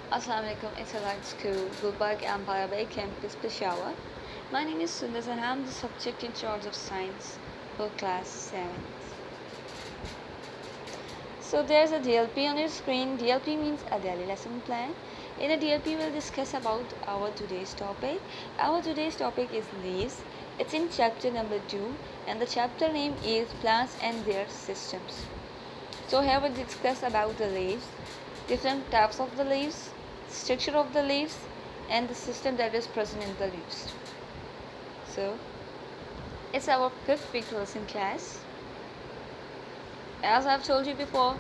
Assalamualaikum, it's Allied School, Gulbarg Empire Bay Campus, Peshawar. My name is Sundar and I'm the subject in charge of science for class 7th. So there's a DLP on your screen. DLP means a daily lesson plan. In a DLP we'll discuss about our today's topic. Our today's topic is leaves. It's in chapter number 2 and the chapter name is plants and their systems. So here we'll discuss about the leaves, different types of the leaves, structure of the leaves, and the system that is present in the leaves. So it's our 5th week lesson class. As I've told you before,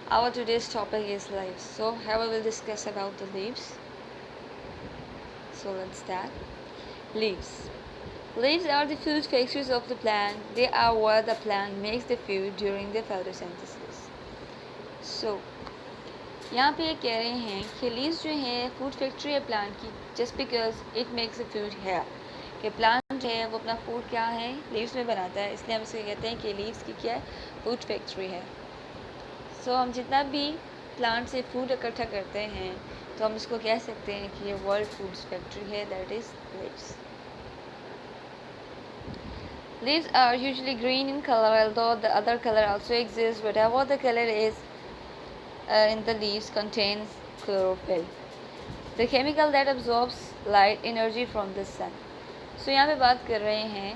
our today's topic is leaves. So here we will discuss about the leaves. So let's start. Leaves. Leaves are the food factories of the plant. They are where the plant makes the food during the photosynthesis. So यहाँ पे ये कह रहे हैं कि leaves जो है food factory है प्लांट की, just because it makes the food है कि प्लांट जो है वो अपना फूड क्या है लीव्स में बनाता है, इसलिए हम इसे कहते हैं कि लीव्स की क्या है फूड फैक्ट्री है. सो हम जितना भी प्लांट से फूड इकट्ठा करते हैं तो हम इसको कह सकते हैं कि ये वर्ल्ड फूड फैक्ट्री है, that is leaves. Leaves are usually green in color, although the other color also exists. Whatever the color is, in the leaves contains chlorophyll, the chemical that absorbs light energy from the sun. So यहाँ पे बात कर रहे हैं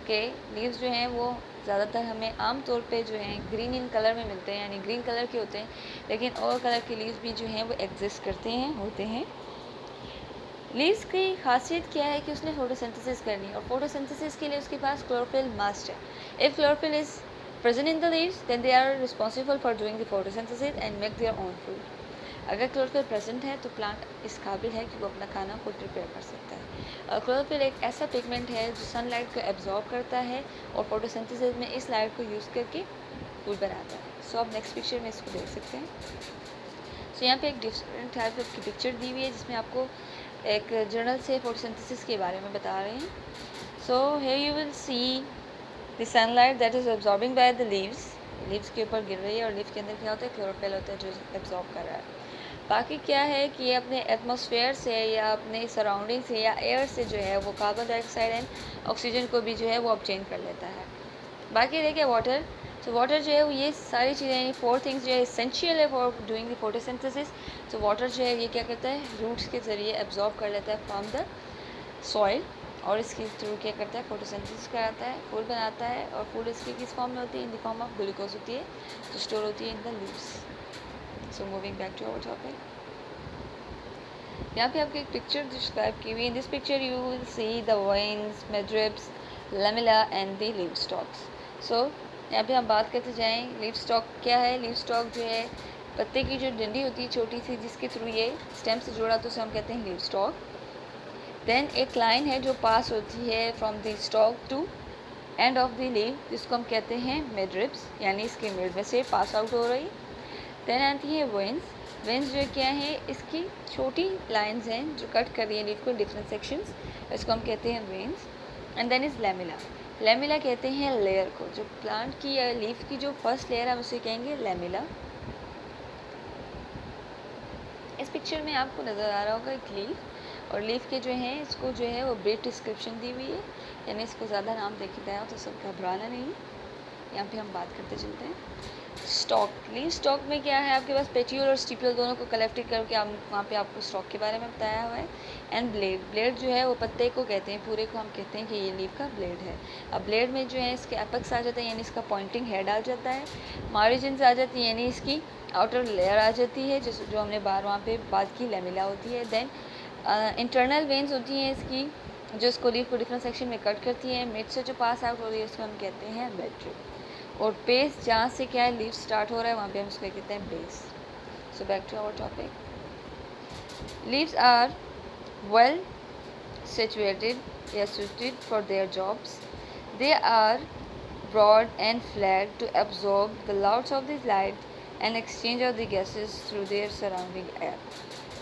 कि leaves जो हैं वो ज़्यादातर हमें आम तौर पे जो हैं ग्रीन इन कलर में मिलते हैं, यानी ग्रीन कलर के होते हैं, लेकिन और कलर के लीव्स भी जो हैं वो एग्जिस्ट करते हैं, होते हैं. लीव्स की खासियत क्या है कि उसने फोटोसिंथेसिस करनी है और फोटोसिंथेसिस के लिए उसके पास क्लोरोफिल मस्ट है. If chlorophyll is present in the leaves, then they are responsible for doing the photosynthesis and make their own food. अगर क्लोरोफिल प्रेजेंट है तो प्लांट इस काबिल है कि वो अपना खाना खुद प्रिपेयर कर सकता है. और क्लोरोफिल एक ऐसा पिगमेंट है जो सनलाइट को एब्जॉर्ब करता है और फोटोसिंथेसिस में इस लाइट को यूज़ करके फूड बनाता है. सो आप नेक्स्ट पिक्चर में इसको देख सकते हैं. सो यहाँ पे एक डिफरेंट टाइप की पिक्चर दी हुई है जिसमें आपको एक जर्नल से फोटोसिंथेसिस के बारे में बता रहे हैं. So here you will C the sunlight that is absorbing by the leaves के ऊपर गिर रही है और लीव के अंदर क्या होता है क्लोरोफिल होता है जो एब्जॉर्ब कर रहा है. बाकी क्या है कि ये अपने एटमॉस्फेयर से या अपने सराउंडिंग से या एयर से जो है वो कार्बन डाइऑक्साइड एंड ऑक्सीजन को भी जो है वो ऑब्टेन कर लेता है. बाकी देखिए वाटर, तो वाटर जो है वो ये सारी चीज़ें यानी 4 थिंग्स जो है एसेंशियल है फॉर डूइंग द फोटोसिंथेसिस. तो वाटर जो है ये क्या करता है रूट्स के ज़रिए एब्जॉर्ब कर लेता है फ्रॉम द सॉइल और इसके थ्रू क्या करता है फोटोसिंथेसिस कराता है, फूड बनाता है. और फूड इसकी किस फॉर्म में होती है, in the form of glucose होती है जो स्टोर होती है in the leaves. So moving back to our topic. यहाँ पे आपको एक पिक्चर डिस्क्राइब की हुई है. In this picture you will see the veins, midribs, lamella and the leaf stalks. So यहाँ पे हम बात करते जाएँ लीव स्टॉक क्या है. लीव स्टॉक जो है पत्ते की जो डंडी होती है छोटी सी जिसके थ्रू ये स्टेम से जुड़ा तो उसे हम कहते हैं लीव स्टॉक. देन एक लाइन है जो पास होती है from the stalk to end of the leaf जिसको हम कहते हैं मिडरिब्स, यानी इसके मिड में से पास आउट हो रही. देन आती है वेंस. वेंस जो क्या है इसकी छोटी लाइंस हैं जो कट कर रही है लीव को डिफरेंट सेक्शंस, इसको हम कहते हैं veins. And then is lamella. Lamella कहते हैं लेयर को, जो प्लांट की या लीफ की जो फर्स्ट लेयर है हम उसे कहेंगे लैमेला. इस पिक्चर में आपको नज़र आ रहा होगा एक लीफ और लीफ के जो हैं इसको जो है वो ब्रीफ डिस्क्रिप्शन दी हुई है, यानी इसको ज़्यादा नाम देखे गया हो तो सब घबराना नहीं. यहाँ पे हम बात करते चलते हैं. स्टॉक. लीफ स्टॉक में क्या है आपके पास पेट्यूल और स्टिप्यूल दोनों को कलेक्ट करके वहाँ पे आपको स्टॉक के बारे में बताया हुआ है. And blade. ब्लेड जो है वो पत्ते को कहते हैं, पूरे को हम कहते हैं कि ये लीफ का ब्लेड है. अब ब्लेड में जो है इसके एपेक्स आ जाता है यानी इसका पॉइंटिंग हेड आ जाता है, मार्जिन्स आ जाती है यानी इसकी आउटर लेयर आ जाती है जो हमने वहाँ पे बात की लैमेला होती है. देन इंटरनल वेन्स होती हैं इसकी जो इसको लीफ को डिफरेंट सेक्शन में कट करती है. मिड से जो पास आउट हो रही है उसको हम कहते हैं मेट्रिक. और बेस जहाँ से क्या है लीफ स्टार्ट हो रहा है वहाँ पे हम उसको कहते हैं base. So back to our topic. Leaves are well situated या suited for their jobs. They are broad and flat to absorb the lots of the light and exchange of the gases through their surrounding air.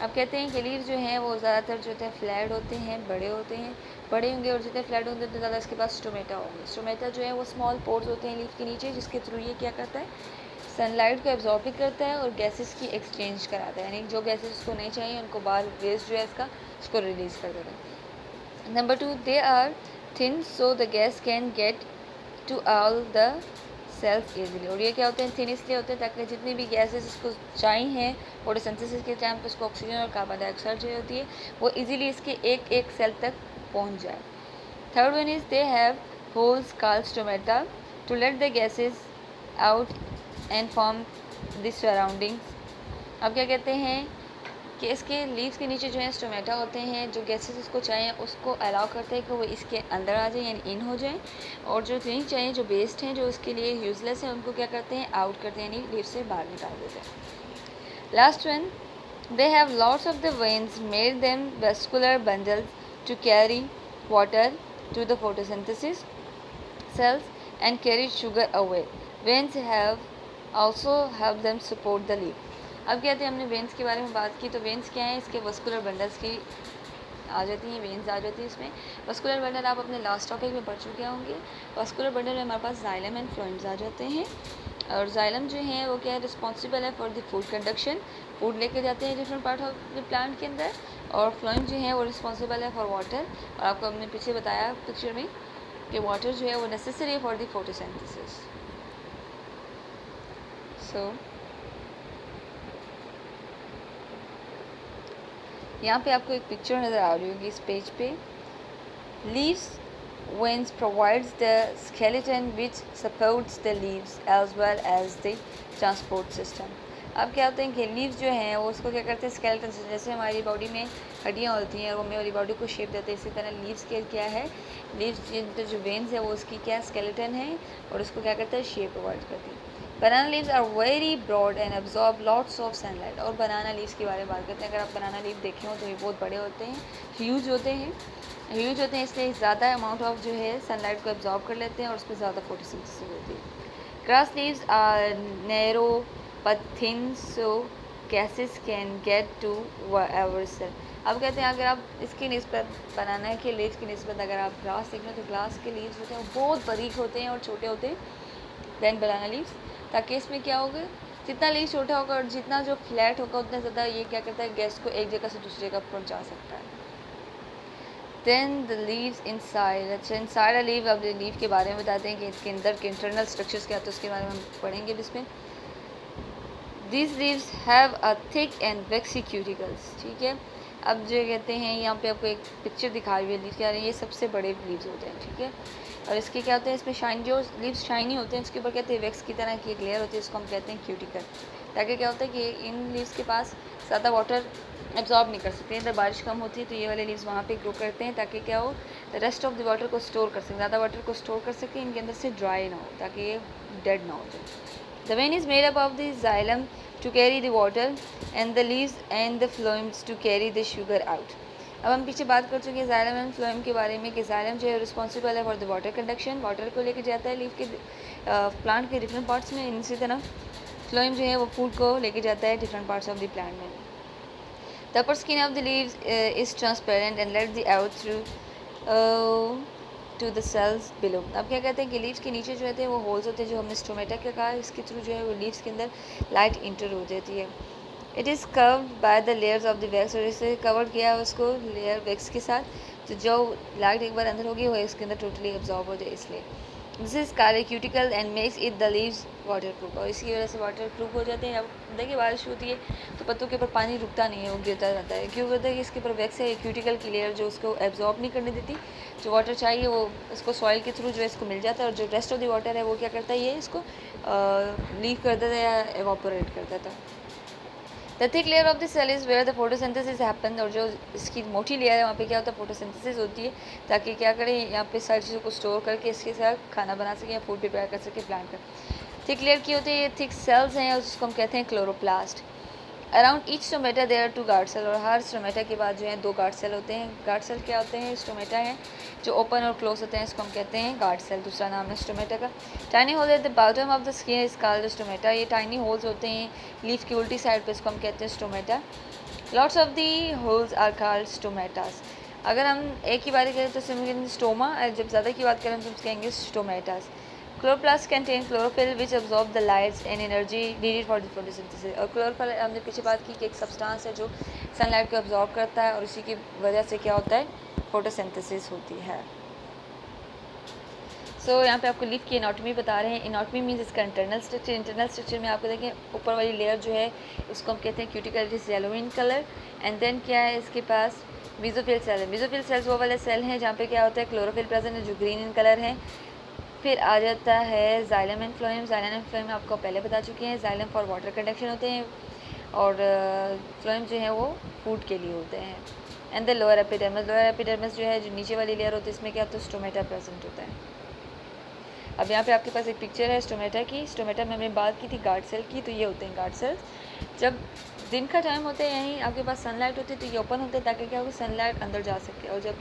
अब कहते हैं कि leaves जो हैं वो ज़्यादातर जो होते हैं फ्लैट होते हैं, बड़े होते हैं, बड़े होंगे और जितने फ्लैट होंगे उतने ज़्यादा इसके पास स्टोमेटा होंगे. स्टोमेटा जो है वो स्मॉल पोर्स होते हैं लीफ के नीचे जिसके थ्रू ये क्या करता है सनलाइट को एब्जॉर्ब भी करता है और गैसेस की एक्सचेंज कराता है, यानी जो गैसेस उसको नहीं चाहिए उनको बाहर वेस्ट जो है इसका उसको रिलीज़ कर देता है। Number 2, they are thin so the gas can get to all the cells easily. और ये क्या होते हैं, थिन इसलिए होते हैं ताकि जितनी भी गैसेस इसको चाहिए फोटोसिंथेसिस के टाइम पे उसको ऑक्सीजन और कार्बन डाइऑक्साइड जो होती है वो इजीली इसके एक एक सेल तक पहुंच जाए। Third one is they have holes called stomata to let the gases out and form the surroundings. अब क्या कहते हैं कि इसके लीव्स के नीचे जो है स्टोमेटा होते हैं, जो गैसेस इसको चाहिए उसको अलाउ करते हैं कि वो इसके अंदर आ जाए यानी इन हो जाए, और जो नहीं चाहिए जो वेस्ट हैं जो उसके लिए यूज़लेस है उनको क्या करते हैं आउट करते हैं यानी लीव से बाहर निकाल देते हैं। Last one, they have lots of the veins made them vascular bundles to carry water to the photosynthesis cells and carry sugar away. Veins have also help them support the leaf. अब कहते हैं हमने veins के बारे में बात की, तो वेन्स क्या है, इसके वस्कुलर बंडल्स की आ जाती हैं, वेन्स आ जाती है इसमें। वस्कुलर बंडल आप अपने लास्ट टॉपिक में पढ़ चुके होंगे। वस्कुलर बंडल में हमारे पास जाइलम एंड फ्लोएम्स आ जाते हैं, और जाइलम जो है वो क्या है रिस्पॉन्सिबल है for the food conduction, food लेके जाते हैं different part of the plant के अंदर, और फ्लोएम जो है वो रिस्पॉन्सिबल है फॉर वाटर। और आपको हमने पीछे बताया पिक्चर में कि वाटर जो है वो नेसेसरी है फॉर द फोटोसिंथेसिस। सो यहाँ पे आपको एक पिक्चर नज़र आ रही होगी इस पेज पे। Leaves veins provides the skeleton which supports the leaves as well as the transport system. अब क्या होते हैं कि लीव्स जो हैं वो उसको क्या करते हैं स्केलेटन से, जैसे हमारी बॉडी में हड्डियाँ होती हैं और वो हमारी बॉडी को शेप देते हैं, इसी तरह लीव्स के क्या है, लीव्स जो वेन्स है वो उसकी क्या स्केलेटन है और उसको क्या करता है शेप प्रोवाइड करती है। Banana leaves are very broad and absorb lots of sunlight. और बनाना लीव्स के बारे में बात करते हैं, अगर आप बनाना लीव देखे हो तो ये बहुत बड़े होते हैं, ह्यूज होते हैं इसलिए ज़्यादा अमाउंट ऑफ जो है सनलाइट को एब्जॉर्ब कर लेते हैं और उसमें ज़्यादा फोटोसिंथेसिस होती है। Grass leaves are narrow but thin so gases can get to wherever cell। अब कहते हैं अगर आप इसकी निस्बत बनाना के लीव्स की निस्बत अगर आप ग्रास देख लें तो ग्रास के लीव्स होते हैं वो बहुत बारीक होते हैं और छोटे होते हैं दैन बनाना लीव्स, ताकि इसमें क्या होगा जितना लीव छोटा होगा और जितना जो फ्लैट होगा उतना ज़्यादा ये क्या करता है गैस को एक जगह से दूसरी जगह पहुँचा सकता है। Then the leaves inside. अच्छा इनसाइड अ लीव, अब लीव के बारे में बताते हैं कि इसके अंदर के इंटरनल स्ट्रक्चर्स क्या होते हैं उसके बारे में हम पढ़ेंगे इसमें। These leaves have a thick and waxy cuticles। ठीक है, अब जो कहते हैं यहाँ पे आपको एक पिक्चर दिखाई हुई है लीव के, ये सबसे बड़े लीव्स होते हैं। ठीक है, और इसके क्या होते हैं इसमें शाइन, जो लीव्स शाइनी होते हैं उसके ऊपर कहते हैं वैक्स की तरह की एक लेयर होती है, इसको हम कहते हैं क्यूटिकल। ताकि क्या होता है कि इन लीव्स के पास ज़्यादा वाटर एब्जॉर्ब नहीं कर सकते हैं, जब बारिश कम होती है तो ये वाले लीव्स वहाँ पे ग्रो करते हैं ताकि क्या हो रेस्ट ऑफ द वाटर को स्टोर कर सकें, ज़्यादा वाटर को स्टोर कर सकें, इनके अंदर से ड्राई ना हो ताकि ये डेड ना हो जाए। The vein is made up of the xylem to carry the water and the leaves and the phloems to carry the sugar out। अब हम पीछे बात कर चुके हैं जाइलम एंड फ्लोएम के बारे में कि जाइलम जो है रिस्पॉन्सिबल है for the water conduction, water को लेके जाता है लीफ के प्लांट के डिफरेंट पार्ट्स में, इसी तरह फ्लोएम जो है वो फूड को लेके जाता है different parts of the plant में। The upper skin of the leaves is transparent and let the air through to the cells below. अब क्या कहते हैं कि लीव्स के नीचे जो होते हैं वो होल्स होते हैं, जो हमने स्टोमेटा का कहा, इसके थ्रू जो है वो लीव्स के अंदर लाइट इंटर हो जाती है। It is covered by the layers of the wax, और इसे कवर किया है उसको लेयर वैक्स के साथ, तो जो लाइट एक बार अंदर होगी वो इसके अंदर टोटली एब्जॉर्ब हो जाए इसलिए। This is called cuticle and makes it the leaves water proof, और इसकी वजह से वाटर प्रूफ हो जाते हैं। अब देखिए बारिश होती है तो पत्तों के ऊपर पानी रुकता नहीं है, वो गिरता रहता है, क्यों होता है कि इसके ऊपर वैक्स है, क्यूटिकल की लेयर जो उसको एब्जॉर्ब नहीं करने देती, जो वाटर चाहिए वो इसको सॉइल के थ्रू जो है इसको मिल जाता है, और जो रेस्ट ऑफ द वाटर है वो क्या करता है ये इसको लीव कर देता है या एवापोरेट कर देता है। The thick layer of the cell is where the photosynthesis happen, और जो इसकी मोटी लेयर है वहाँ पे क्या होता है फोटोसिंथेसिस होती है, ताकि क्या करें यहाँ पे सारी चीज़ों को स्टोर करके इसके साथ खाना बना सके या फूड प्रिपेयर कर सके प्लांट का। थिक लेयर की होती है, ये थिक सेल्स हैं उसको हम कहते हैं chloroplast. Around each stomata there are 2 guard cell, और हर स्टोमेटा के बाद जो है 2 गार्ड सेल होते हैं। गार्ड सेल क्या होते हैं, स्टोमेटा है जो ओपन और क्लोज होते हैं, इसको हम कहते हैं गार्ड सेल, दूसरा नाम है स्टोमेटा का। Tiny hole at the bottom of the skin is called stomata, ये टाइनी होल्स होते हैं लीफ की उल्टी साइड पे, इसको हम कहते हैं stomata. Lots of the holes are called stomatas. अगर हम एक की बात करें तो स्टोमा, जब ज़्यादा की बात करें तो हम कहेंगे stomatas. Chloroplast contain chlorophyll which absorb the lights and energy needed for the photosynthesis. और क्लोरोफिल हमने पीछे बात की कि एक सब्सटेंस है जो सनलाइट को अब्जॉर्ब करता है और उसी की वजह से क्या होता है, फोटोसिंथेसिस होती है। यहाँ पे आपको लीफ की एनाटॉमी बता रहे हैं। एनाटॉमी मीन्स इसका इंटरनल स्ट्रक्चर। इंटरनल स्ट्रक्चर में आपको देखें ऊपर वाली लेयर जो है उसको हम कहते हैं cuticle, it is yellow in colour. And then क्या है इसके पास मेसोफिल सेल है। मेसोफिल सेल्स वो वाले सेल हैं जहाँ पे क्या होता है, क्लोरोफिल प्रेजेंट है जो ग्रीन इन कलर है। फिर आ जाता है xylem and phloem. Xylem and phloem आपको पहले बता चुके हैं, जाइलम फॉर वाटर कंडक्शन होते हैं और फ्लोएम जो है वो फूड के लिए होते हैं। And the lower epidermis, lower epidermis जो है जो नीचे वाली लेयर होती है इसमें क्या होता है, स्टोमेटा प्रेजेंट होता है। अब यहाँ पे आपके पास एक पिक्चर है स्टोमेटा की। स्टोमेटा में हमने बात की थी गार्ड सेल की, तो ये होते हैं गार्ड सेल्स। जब दिन का टाइम होता है यहीं आपके पास सनलाइट होती है तो ये ओपन होते हैं ताकि क्या हो, सनलाइट अंदर जा सके। और जब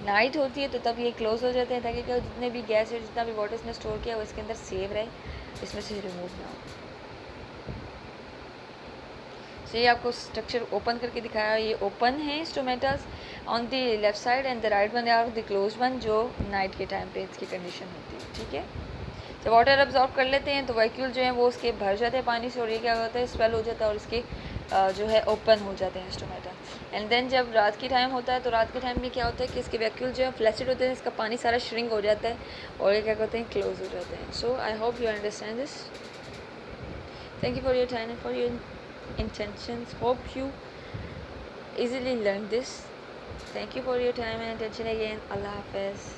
नाइट होती है तो तब ये क्लोज हो जाते हैं ताकि क्या हो, जितने भी गैस है, जितना भी वाटर इसमें स्टोर किया वो इसके अंदर सेव रहे, इसमें से रिमूव ना हो। ये आपको स्ट्रक्चर ओपन करके दिखाया, ये ओपन है stomatas on the left side and the right one are the close one, जो नाइट के टाइम पे इसकी कंडीशन होती है। ठीक है, जब वाटर अब्जॉर्ब कर लेते हैं तो वैक्यूल जो है वो उसके भर जाते हैं पानी से और ये क्या होता है, स्वेल हो जाता है और इसके जो है ओपन हो जाते हैं स्टोमेटा। एंड देन जब रात की टाइम होता है तो रात के टाइम में क्या होता है कि इसके वैक्यूल जो है फ्लैसिड होते हैं, इसका पानी सारा श्रिंक हो जाता है और ये क्या करते हैं, क्लोज हो जाते हैं। So I hope you understand this. Thank you for your time and for your intentions. Hope you easily learn this. Thank you for your time and attention again. Allah Hafiz.